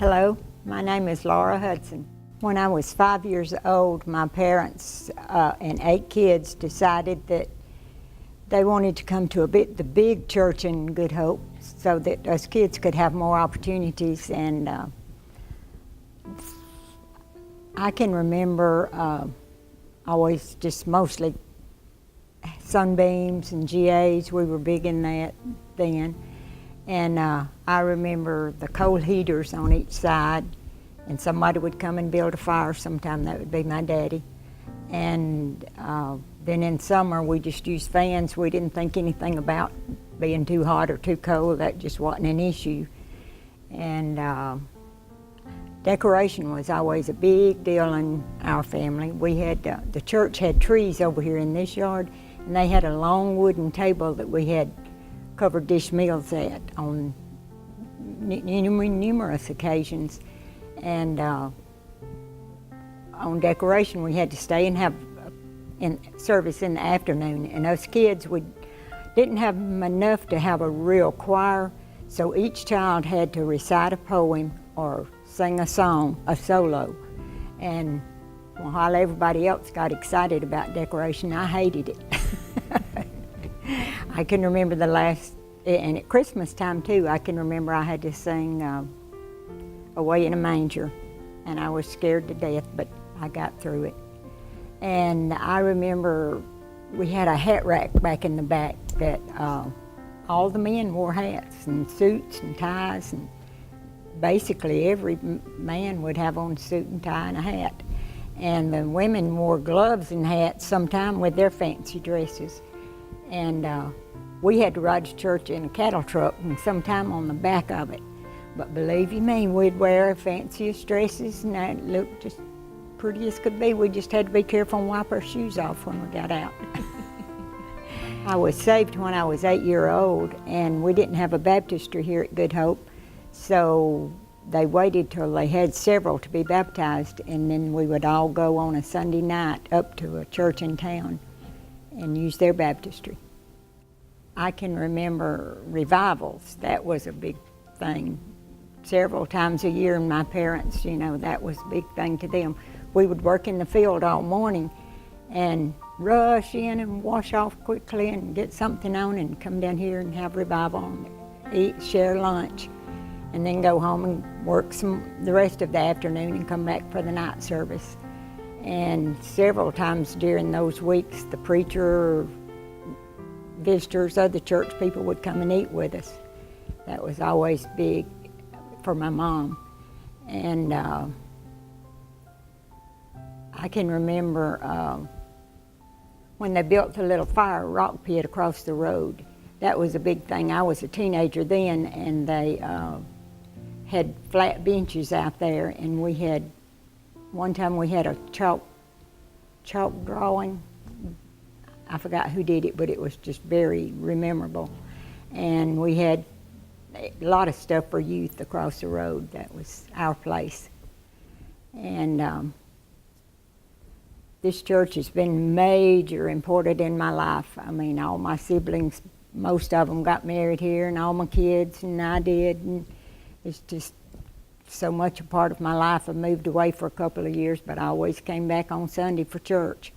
Hello, my name is Laura Hudson. When I was 5 years old, my parents and 8 kids decided that they wanted to come to the big church in Good Hope so that us kids could have more opportunities. And I can remember always just mostly sunbeams and GAs. We were big in that then. And I remember the coal heaters on each side, and somebody would come and build a fire. Sometime that would be my daddy. And then in summer we just used fans. We didn't think anything about being too hot or too cold. That just wasn't an issue. And decoration was always a big deal in our family. We had the church had trees over here in this yard, and they had a long wooden table that we had covered dish meals at on numerous occasions. And on decoration we had to stay and have service in the afternoon, and us kids didn't have enough to have a real choir, so each child had to recite a poem or sing a song, a solo. And while everybody else got excited about decoration, I hated it. I can remember and at Christmas time too, I can remember I had to sing Away in a Manger, and I was scared to death, but I got through it. And I remember we had a hat rack back in the back that all the men wore hats and suits and ties, and basically every man would have on a suit and tie and a hat. And the women wore gloves and hats sometime with their fancy dresses. And we had to ride to church in a cattle truck, and sometime on the back of it. But believe you me, we'd wear our fanciest dresses, and that looked just pretty as could be. We just had to be careful and wipe our shoes off when we got out. I was saved when I was 8 years old, and we didn't have a baptistry here at Good Hope, so they waited till they had several to be baptized, and then we would all go on a Sunday night up to a church in town and use their baptistry. I can remember revivals. That was a big thing. Several times a year, and my parents, that was a big thing to them. We would work in the field all morning and rush in and wash off quickly and get something on and come down here and have revival and eat, share lunch, and then go home and work the rest of the afternoon and come back for the night service. And several times during those weeks, the preacher, visitors, other church people would come and eat with us. That was always big for my mom. And I can remember when they built the little fire rock pit across the road. That was a big thing. I was a teenager then, and they had flat benches out there, and one time we had a chalk drawing. I forgot who did it, but it was just very memorable. And we had a lot of stuff for youth across the road. That was our place. And this church has been major important in my life. I mean, all my siblings, most of them got married here, and all my kids, and I did. And it's just so much a part of my life. I moved away for a couple of years, but I always came back on Sunday for church.